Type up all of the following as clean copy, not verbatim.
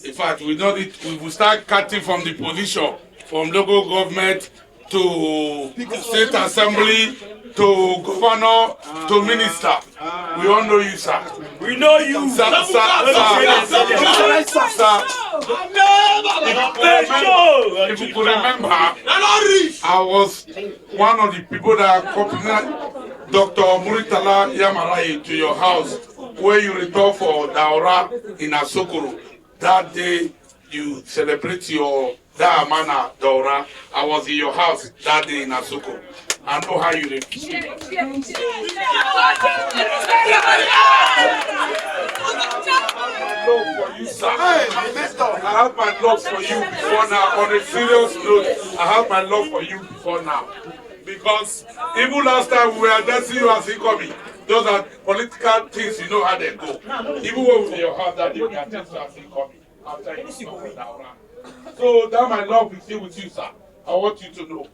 In fact, we will start cutting from the position, from local government to state assembly to governor to minister. We all know you, sir. We know you, sir. If you could remember, I was one of the people that accompanied Dr. Muritala Yamarai to your house where you returned for Daura in Asokoro. That day you celebrate your Daamana Daura. I was in your house that day in Asokoro. I know how you live. I have my love for you before now. On a serious note, I have my love for you before now. Because even last time we were dancing you as incoming, those are political things, you know how they go. Even when we were in your house that day, we are dancing as incoming. After you come down. So that my love is still with you, sir. I want you to know.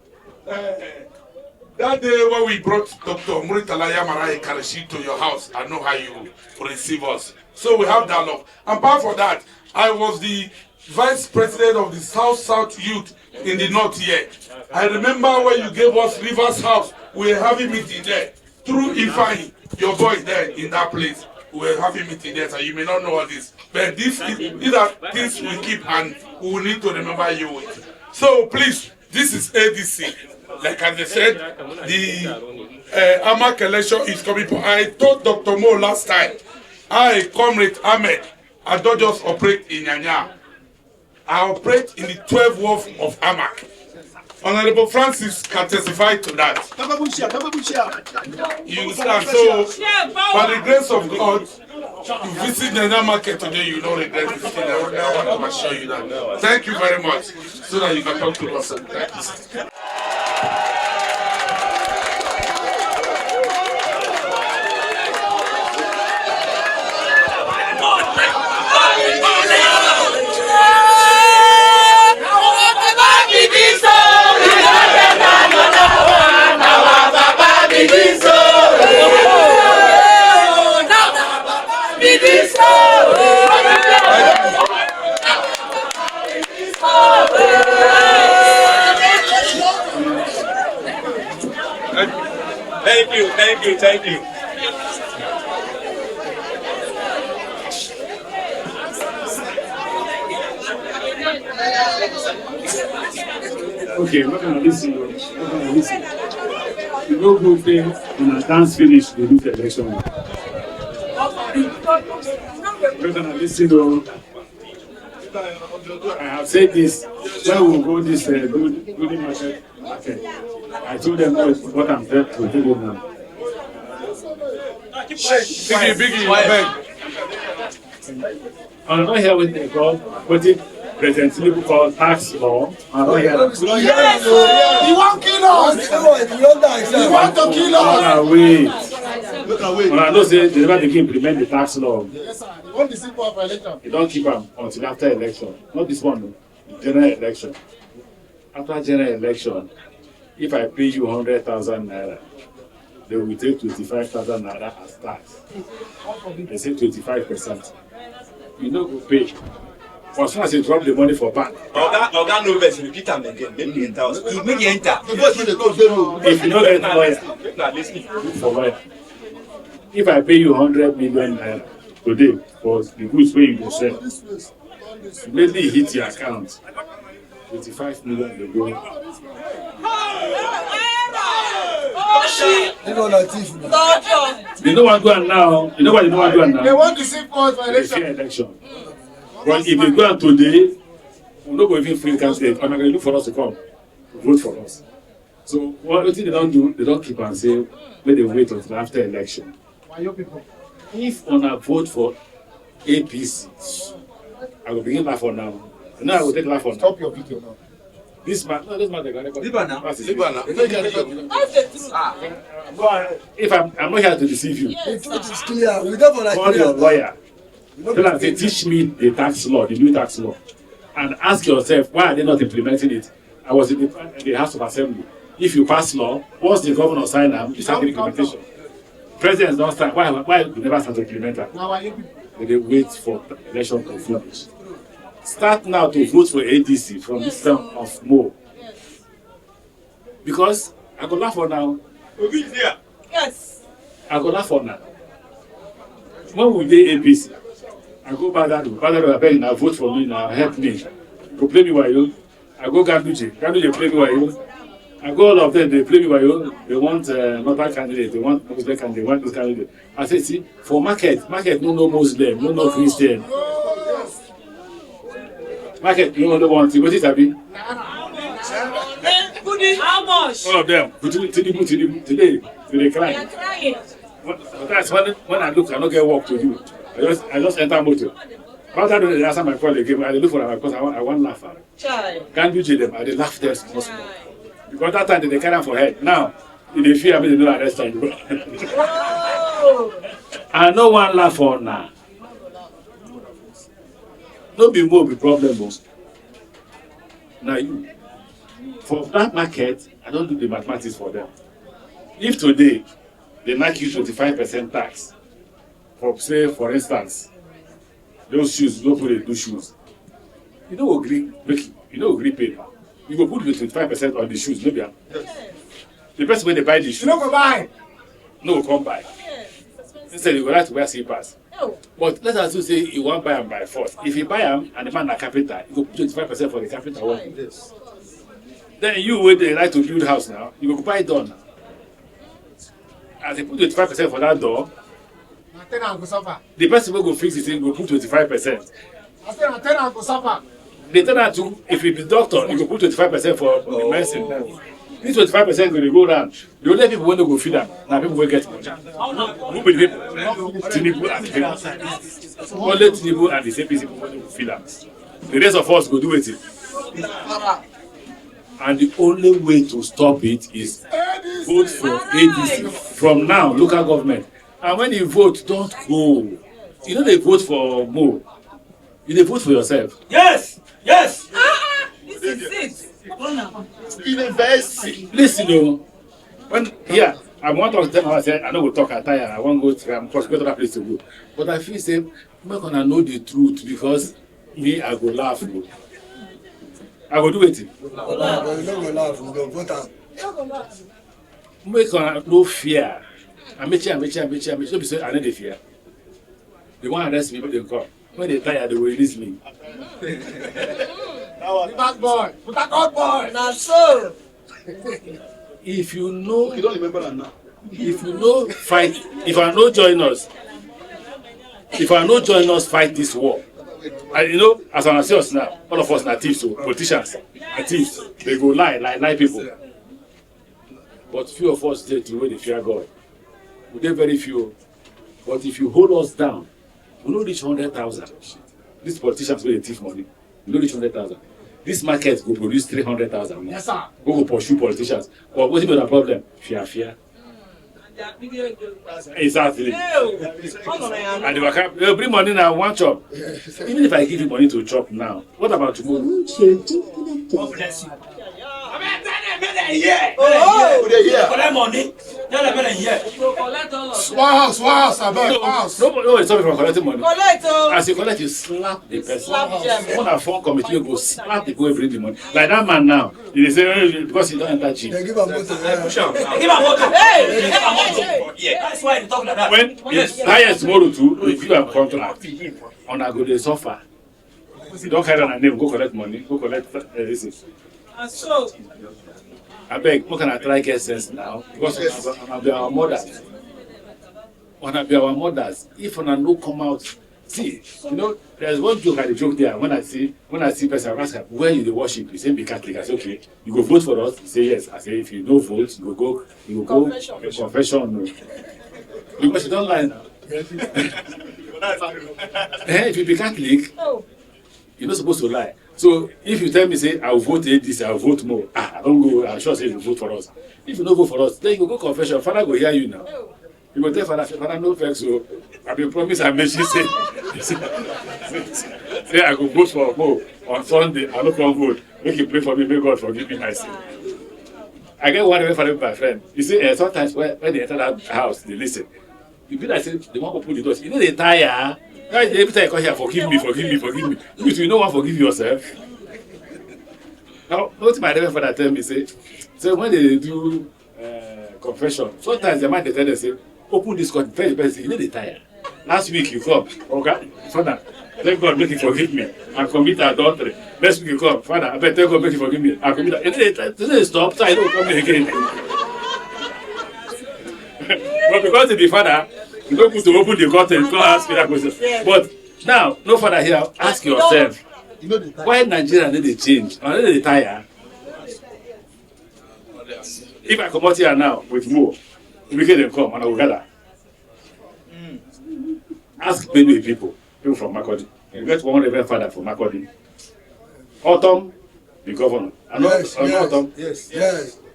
That day when we brought Dr. Muritala Yamarai Karashi to your house, I know how you receive us. So we have that love. And apart from that, I was the vice president of the South Youth in the North here. I remember when you gave us Rivers House, we were having meeting there. Through Ifeanyi, your boy there in that place, we were having meeting there, so you may not know all this. But these are things we keep and we will need to remember you with. So please, this is ADC. Like as I said, the AMAC election is coming. I told Dr. Mo last time, I, Comrade Ahmed, I don't just operate in Nyanya. I operate in the 12th ward of AMAC. Honorable Francis can testify to that. You understand? So, by the grace of God, you visit the market today, you don't regret visiting them. I want to assure you that. Thank you very much. So that you can talk to us. Thank you. Thank you. Okay, we're gonna listen. You go good thing when I dance finish, they do the election. We're gonna listen. I have said this when we go this building market. I told them what I'm there to tell you now. Biggie, beg. I'm not here with the God, but it President Tinubu called tax law. I'm not here. Yes, he won't kill us. He wants to kill us. Look away. I know say they never begin implement the tax law. Yes, sir. You want the simple for election? You don't keep them until after election. Not this one, no. General election. After general election, if I pay you 100,000 naira, they will take 25,000 naira as tax. They say 25%. You know go pay. As soon as you drop the money for bank. Oga no vex, repeat am again. Make me enter. Make you enter. If you don't get lawyer, look for lawyer. If I pay you 100 million naira today for the goods where you go sell, immediately hit your account. 25 million will go. You know what go on now? You know what go on now? They want to see for election. But if they go on today, we're not going to even free candidate. I'm not going to look for us to come vote for us. So what thing they don't do, they don't keep and say when they wait until after election. Why your people? If on a vote for APC, I will begin laugh for now. Now I will take laugh for now. Stop your video now. This man, no, this man, they're going to If I'm not here to deceive you, The truth is clear. We don't like call your lawyer. Tell them, say, teach me the tax law, the new tax law, and ask yourself why are they not implementing it? I was in the House of Assembly. If you pass law, once the governor sign them, you start the implementation. presidents don't start. Why we never start to implement that? They wait for election to finish. Start now to vote for ADC from this term of Mo. Because I go laugh for now. Yes. I go laugh for now. When we dey APC, I go Badado, I beg now vote for me now, help me. Go play me while you. I go Ganduje play me while you. I go all of them, they play me while you. They want another candidate, they want Muslim candidate, they want this candidate. I say, see, for market no Muslim, no Christian. Market, you don't want to. What is that? How much? All of them. Tinubu, today, they cry. They are crying. That's when I look, I don't get work to do. I just enter motor. But I don't answer my call again. I look for them because I want to laugh at them. Can't do them. I laugh there small. Because that time they carry them for head. Now, if they fear me, they don't arrest them. I no one laugh for now. No be more be problem. Now you, for that market, I don't do the mathematics for them. If today they make you 25% tax, for say for instance, those shoes, no put it do shoes. You don't agree, you don't agree pay. You go put 25% on the shoes, maybe. Yes. The person when they buy the shoes, You no go buy. no come buy. Instead, you go like to wear slippers. No. But let us just say you want buy them by force. If you buy them and the man a carpenter, you go put 25% for the carpenter work. Yes. Then you wait they like to build house now, you go buy door now. As they put 25% for that door, Na ten am go suffer. the person will go fix it, he go put 25%. I say na ten am go suffer. They tell that to, if you be doctor, you go put 25% for the medicine. This 25% will go down. The only people when they go feed them, now people will get money. Who will people? Tinubu and the people. Only Tinubu and the same people when they go feed them. The rest of us go do it. And the only way to stop it is vote for ADC. From now, local government. And when you vote, don't go. You know they vote for Mo. You they vote for yourself. Yes. Yes. This is it. University. Listen, when here I want to tell I said I know we'll talk at tire. I want to go to go to that place to go. But I feel say I'm not gonna know the truth because me I go laugh. I go do it. You no go laugh, you go vote am. Make no fear. Amaechi. No be say I know the fear. They want to arrest me, but they come. When they tire, they will release me. Bad boy, put a God boy. Na so. If you know, You don't remember that now. if you know fight, if I know join us fight this war. And you know, as an us now, all of us are thieves, so politicians are thieves. They go lie people. But few of us dey to where they fear God. We dey very few. But if you hold us down, we no reach 100,000. These politicians wey dey thief money, we no reach 100,000. This market go produce 300,000. Yes, sir. We go pursue politicians. But what's the problem? Fear. Exactly. And they will bring money now, one chop. Even if I give you money to chop now, what about tomorrow? God bless you. One house, abeg, one house. Nobody stop me from collecting money. Collect. As you collect, you slap the person. Slap them. When I form committee, you go slap the boy bring the money. Like that man now, they say because he don't enter gym. They give am motor. Push am. Hey. Yeah, that's why they talk like that. When it's highest tomorrow too, if you have contract, on a go they suffer. You don't carry on a name, go collect money, go collect this. Na so. I beg, how can I try get sense now? Because wanna be our mothers. Wanna be our mothers. If wanna no come out, see, you know, there's one joke I joke there. When I see person, I ask her, where you dey worship? You say be Catholic. I say, okay, you go vote for us. You say yes. I say if you don't vote, you go confession. Because you don't lie now. If you be Catholic, No. you're not supposed to lie. So if you tell me, say, I'll vote ADC, I'll vote more. I don't go, I'm sure say you vote for us. If you don't vote for us, then you go confession. Father go hear you now. You go tell Father, Father, no vex. So I been promise Amaechi say I go vote for more on Sunday. I don't come vote. Make you pray for me, may God forgive me my sin. I get one way for my friend. You see, sometimes when they enter that house, they listen. You be like say they want open the doors. You know they tire. Every time you come here, forgive me. You don't want to forgive yourself. Now, what my Reverend Father tell me say when they do confession, sometimes the man they tell them say, open this court, tell the person, you know they tire. Last week you come, okay, Father, thank God make you forgive me. I commit adultery. Next week you come, Father, I better thank God make you forgive me. I commit adultery. And then they stop, so I don't come again. But because the Father, you don't put to open the curtain, you can't ask me that question. But now, no Father here, ask yourself, why Nigeria need they change? Or need they tire? If I come out here now with more, we can come and I will gather. Ask Benue people from Makurdi. You get one Reverend Father from Makurdi. Autumn, the governor. Autumn. Yes.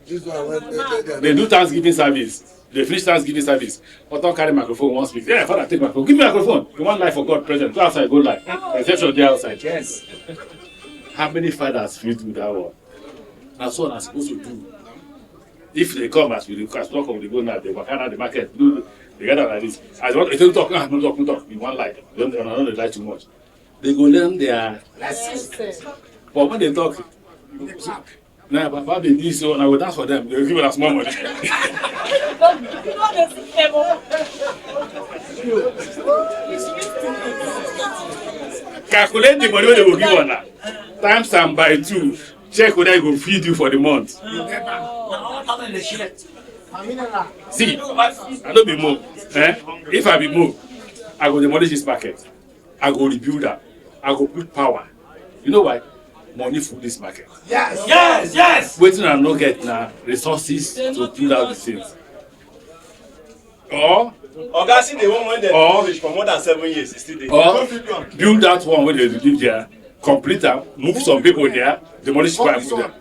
This one they do Thanksgiving service. They finish Thanksgiving service. Autumn carry microphone, one speak. Yeah, Father, take microphone. Give me microphone. You want life for God present. Go outside, go live. Reception there outside. Yes. How many fathers feel do that one? That's what I'm supposed to do. If they come as we request, talk of the go now, they walk out of the market, do they gather like this. As what if they talk, no talk. In one lie, don't lie too much. They go learn their lessons. But when they talk, nah, Papa be this so, and I will dance for them. They will give us more money. Calculate the money they will give on now. Times them by 2. Check whether it will feed you for the month. See, I don't be moved. If I be moved, I go demolish this market. I go rebuild that. I go put power. You know why? Money for this market. Yes. Waiting and not get now resources to build out the things. Or see the one when they demolish for more than 7 years. It's still there. Or build that one when they live there. Complete them, move some people there, demolish pipe there,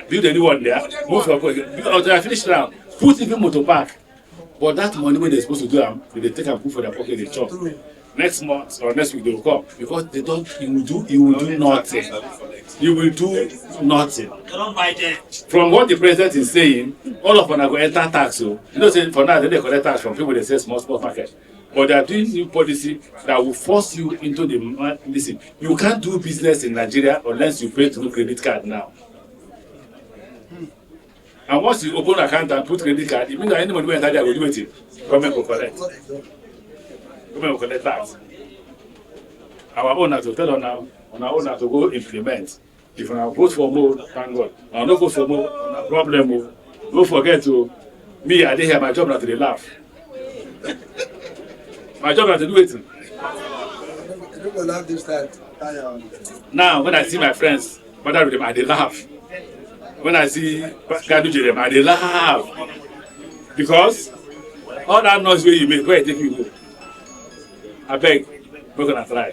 build a new one there, move some people, until I finish now, put even motor park. But that money when they're supposed to do them, they take and put for their pocket, they chop. Next month or next week they will come because they don't. You will do nothing. You will do nothing. From what the president is saying, all of them are going to enter tax. So you know, saying for now they collect tax from people they say small market. But they are doing new policy that will force you into the listen. You can't do business in Nigeria unless you pay through credit card now. And once you open an account and put credit card, it means that anybody will enter there will do it. Government will collect. Government will collect tax. Our owner to tell on our owner to go implement. If I vote for more, thank God. I don't vote for more, no problem. Don't forget to me. I didn't have my job not to laugh. My job is to do it. Now, when I see my friends, bother with them, I laugh. When I see Gadu them, I laugh. Because all that noise where you make, where I take you go. I beg, we're gonna try.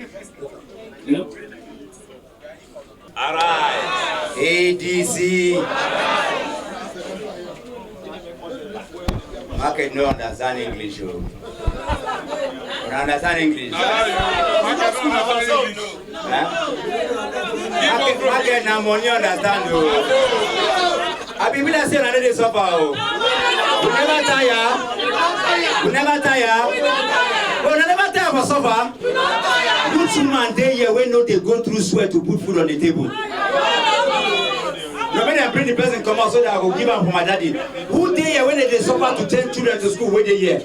You know? Alright. ADC. Market no understand English. You understand English? Market now money understand. I be willing say another day suffer. We never tire. We never tire for suffer. Good man day here when no they go through sweat to put food on the table. No matter bring the person come out so that I will give him for my daddy. Who day here when they suffer to 10 children to school where they here?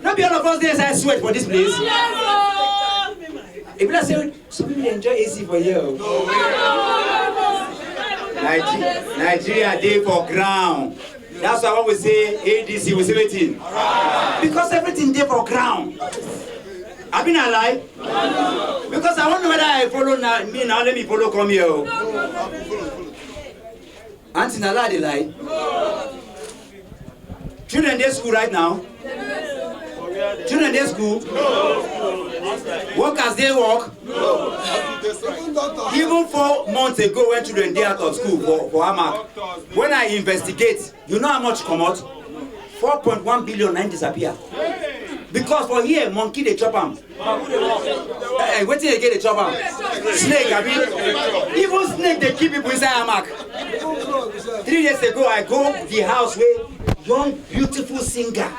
Not be all of us there say sweat for this place. If you say some people enjoy AC for you. Nigeria day for ground. That's why when we say ADC, we say waiting. Because everything day for ground. I've been alive. Because I wonder whether I follow now. Me now, let me follow come here. Auntie Nala, they lie. Children they school right now. Children they school. Workers they work. Even 4 months ago when children they out of school for Amak, when I investigate, you know how much come out? 4.1 billion and disappear. Because for here, monkey they chop them. Wait till they get the chop them. Snake, I mean. Even snake they keep people inside Amak. 3 days ago, I go to the house where young, beautiful singer.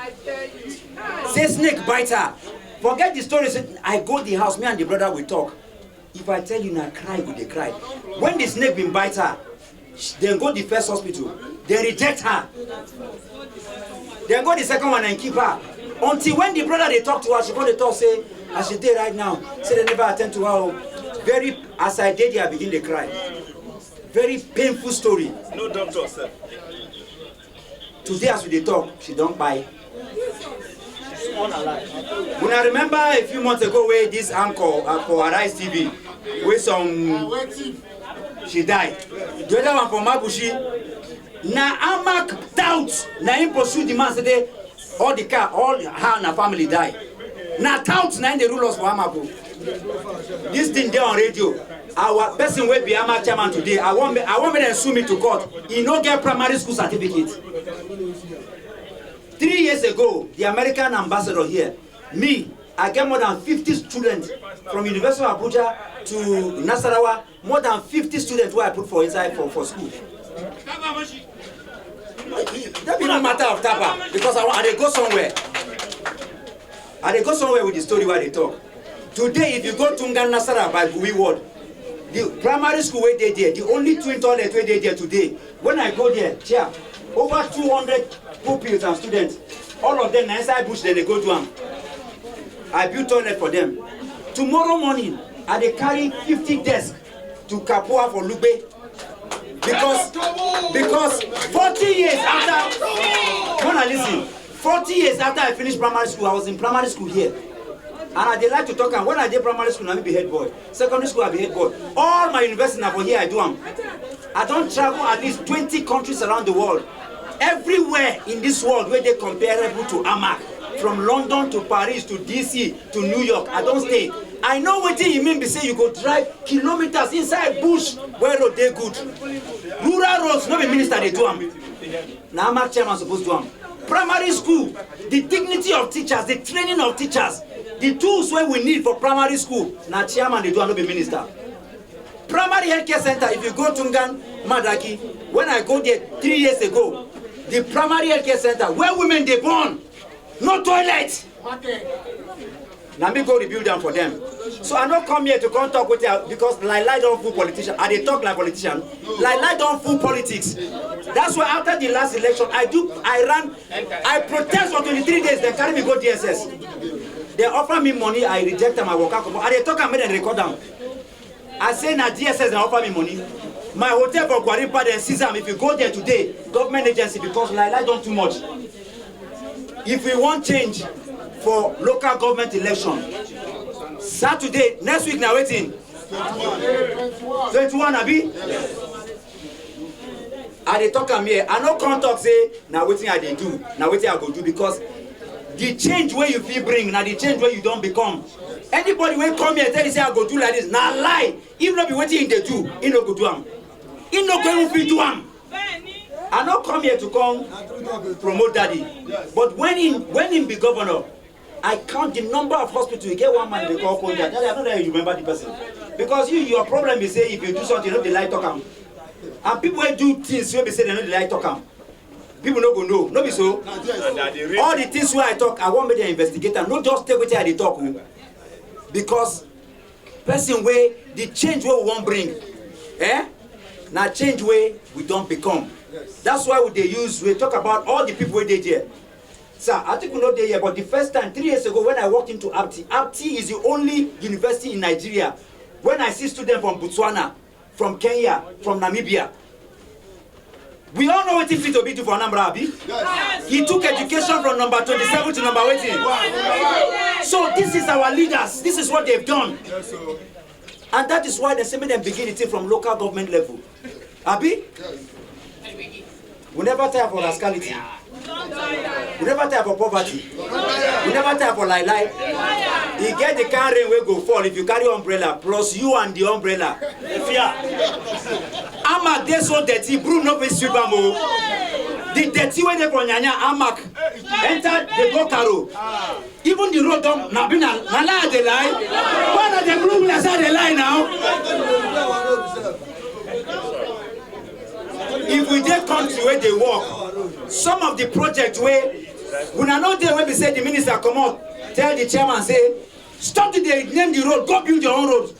Say snake bite her. Forget the story. I go to the house, me and the brother we talk. If I tell you now, cry, would they cry? When the snake been bite her, then go to the first hospital. They reject her. Then go to the second one and keep her. Until when the brother they talk to her, she go to talk, say, as she did right now, say they never attend to her. Very, as I did here, I begin to cry. Very painful story. No doctor, sir. Today as we dey talk, she don't buy. When I remember a few months ago where this anchor for Arise TV, where she died. The other one from Mabushi, na Amak doubt, na him pursue the man say all the car, all her and her family die. Na doubt na him dey rule us for Amaku. This thing there on radio. Our person will be Amak chairman today. I want me to sue me to court. He no get primary school certificate. 3 years ago, the American ambassador here, me, I get more than 50 students from University of Abuja to Nasarawa, more than 50 students who I put for inside for school. That be no matter of tapa, because I go somewhere. I go somewhere with the story where they talk. Today, if you go to Ngan Nasarawa by Gui Ward, the primary school where they there, the only twin toilet where they there today, when I go there, chair, over 200 pupils and students, all of them inside bush, then they go to them. I built toilet for them. Tomorrow morning, I dey carry 50 desks to Kapua for Lube. Because 40 years after, when I listen, 40 years after I finished primary school, I was in primary school here. And I dey like to talk, and when I did primary school, I be head boy. Secondary school, I be head boy. All my university now for here, I do them. I don't travel at least 20 countries around the world. Everywhere in this world where they comparable to Amak, from London to Paris to DC to New York, I don't stay. I know what you mean by say you go drive kilometers inside bush where road they good. Rural roads, no be minister they do them. Now Amak chairman supposed to do them. Primary school, the dignity of teachers, the training of teachers, the tools where we need for primary school, now chairman they do and no be minister. Primary healthcare center, if you go to Ngan, Madaki, when I go there 3 years ago, the primary healthcare center where women they born, no toilet. Now me go rebuild them for them. So I don't come here to come talk with you because Lai don't fool politician. I they talk like politician. Lai don't fool politics. That's why after the last election, I protest for 23 days. They carry me go DSS. They offer me money, I reject them. I walk out. I they talk and make them record them. I say na DSS they offer me money. My hotel for Guaripa and Sisam, if you go there today, government agency, because Lai don't too much. If we want change for local government election, Saturday, next week now waiting. 21 Abi? I dey talk am here. I no come talk say now waiting I dey do, now waiting I go do, because the change where you feel bring, now the change where you don't become. Anybody will come here and tell you say I go do like this, now lie. Even if you waiting they do, he no go do am. He no go even fit do am. I not come here to come promote daddy. But when he be governor, I count the number of hospitals. You get one man they call Konja. I don't know if you remember the person. Because your problem is say if you do something, you know they like talk am. And people will do things where they say they know they like talk am. People no go know. No be so. All the things where I talk, I want me to investigate and not just take what I talk. Because person where the change where we want bring, now change where we don't become. That's why we talk about all the people who did here. Sir, I think we know they here, but the first time 3 years ago when I walked into Apti is the only university in Nigeria. When I see students from Botswana, from Kenya, from Namibia, we all know what it fit to be to for Anambra Abi. Yes. He took education from number 27 to number 18. So this is our leaders. This is what they've done. And that is why they say them begin it from local government level. Abi? We never tire for rascality. We never tire for poverty. We never tire for lie. You get the car rain will go fall if you carry umbrella, plus you and the umbrella. Amak they so dirty, Bruno be sweep am o. The dirty when they from Nyanya, Amak enter the go caro. Even the road don't na lie the lie. Why are they blue as the lie now? if we dey country where they work, some of the project where una no dey when we say the minister come out, tell the chairman say, stop to dey name the road, go build your own road.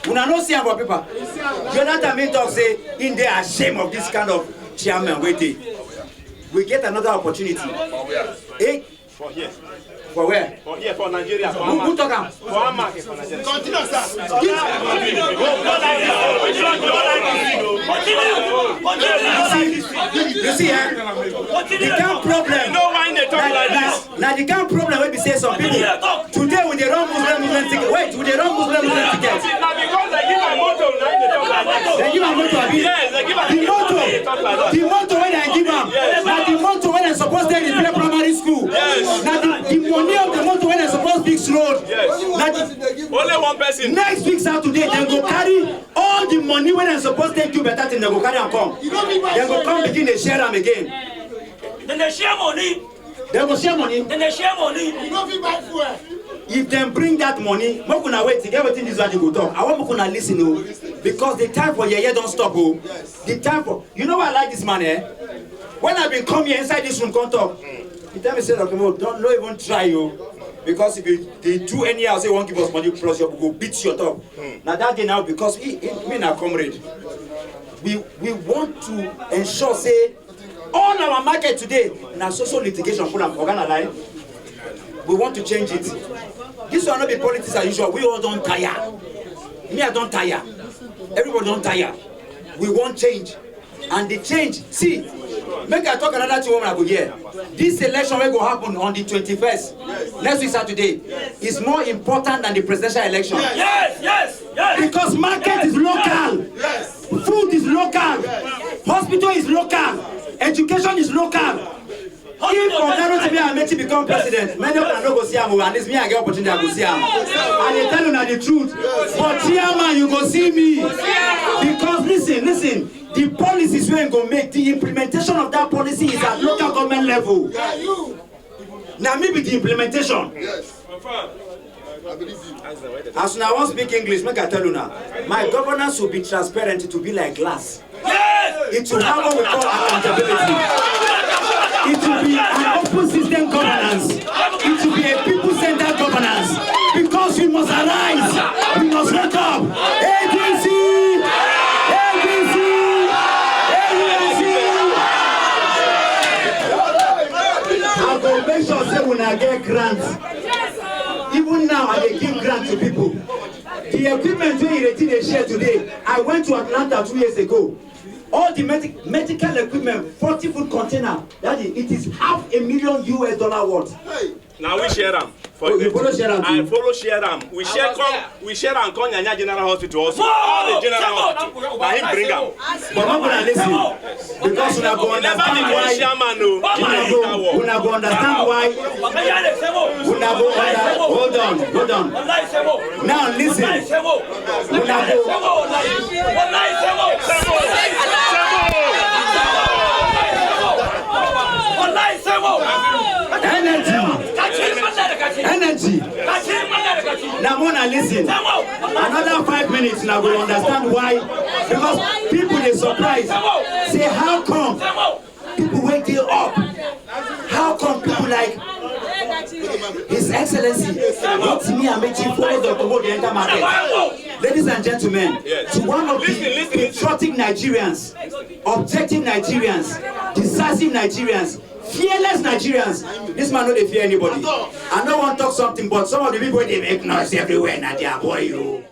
Una no see am for paper. The other time he talk say, in they are ashamed of this kind of chairman wey dey. We get another opportunity. Eh? For here. For where? For here, for Nigeria. For Who talk am? For Amaechi, for Nigeria. Continue, sir. You see, the kind of problem. You know why they talk like this? Now the kind of problem wey be say some people today when they run Muslim movement ticket. Wait, when they run Muslim movement ticket. Now because they give my motto, now they talk like this. They give am motto abi? Yes, they give am the motto wey they give am. Na the motto wey they suppose take repair primary school. Yes. Na the money of the motto wey they suppose fix road. Yes. Only one person. Next week Saturday they go carry all the money wey they suppose take do better thing. They go carry am come. They go come begin dey share am again. Then they share money. They go share money. Then they share money. You no fit buy fuel. If them bring that money, make una wait to get wetin this one you go talk. I want make una listen o, because the time for yeye don stop o. The time for, you know why I like this man eh? When I been come here inside this room come talk, he tell me say okay, don't even try o, because if you they do anyhow say won't give us money plus you go beat your top. Now that day now because me na comrade, we want to ensure say all our market today na social litigation full am organize. We want to change it. This will not be politics as usual. We all don't tire. Me, I don't tire. Everybody don't tire. We want change. And the change, see, make I talk another thing when I go here. This election will go happen on the 21st. Next week Saturday. Is more important than the presidential election. Yes, yes, yes. Because market is local. Yes. Food is local. Hospital is local. Education is local. If Amaechi become president, many of them no go see him. At least me, I get opportunity to go see him. And they tell you now the truth. But chairman, you go see me. Because listen, the policies we go make, the implementation of that policy is at local government level. Now maybe the implementation. Yes. As soon as I want to speak English, make I tell you now, my governance will be transparent. It will be like glass. Yes. It will have what we call accountability. It will be an open system governance. It will be a people-centered governance. Because we must arise. We must wake up. ADC! ADC! ADC! I go make sure say when I get grants. Even now, I dey give grants to people. The equipment wey they share today, I went to Atlanta 2 years ago. All the medical equipment, 40-foot container, Daddy, it is $500,000 US worth. Hey. Now we share them. You follow share them? I follow share them. We share and come Nyanya General Hospital also. All the General Hospital. Now him bring them. But not gonna listen. Because we go understand why. We go understand why. Hold on. Now listen. Energy. Now, Mona, listen. Another 5 minutes now we'll understand why. Because people are surprised. Say, how come people wake you up? How come people like His Excellency Amaechi follow the enter market? Ladies and gentlemen, to one of the patriotic Nigerians, objective Nigerians, decisive Nigerians, fearless Nigerians, this man no dey fear anybody. I no want to talk something, but some of the people they make noise everywhere, and they are boy you.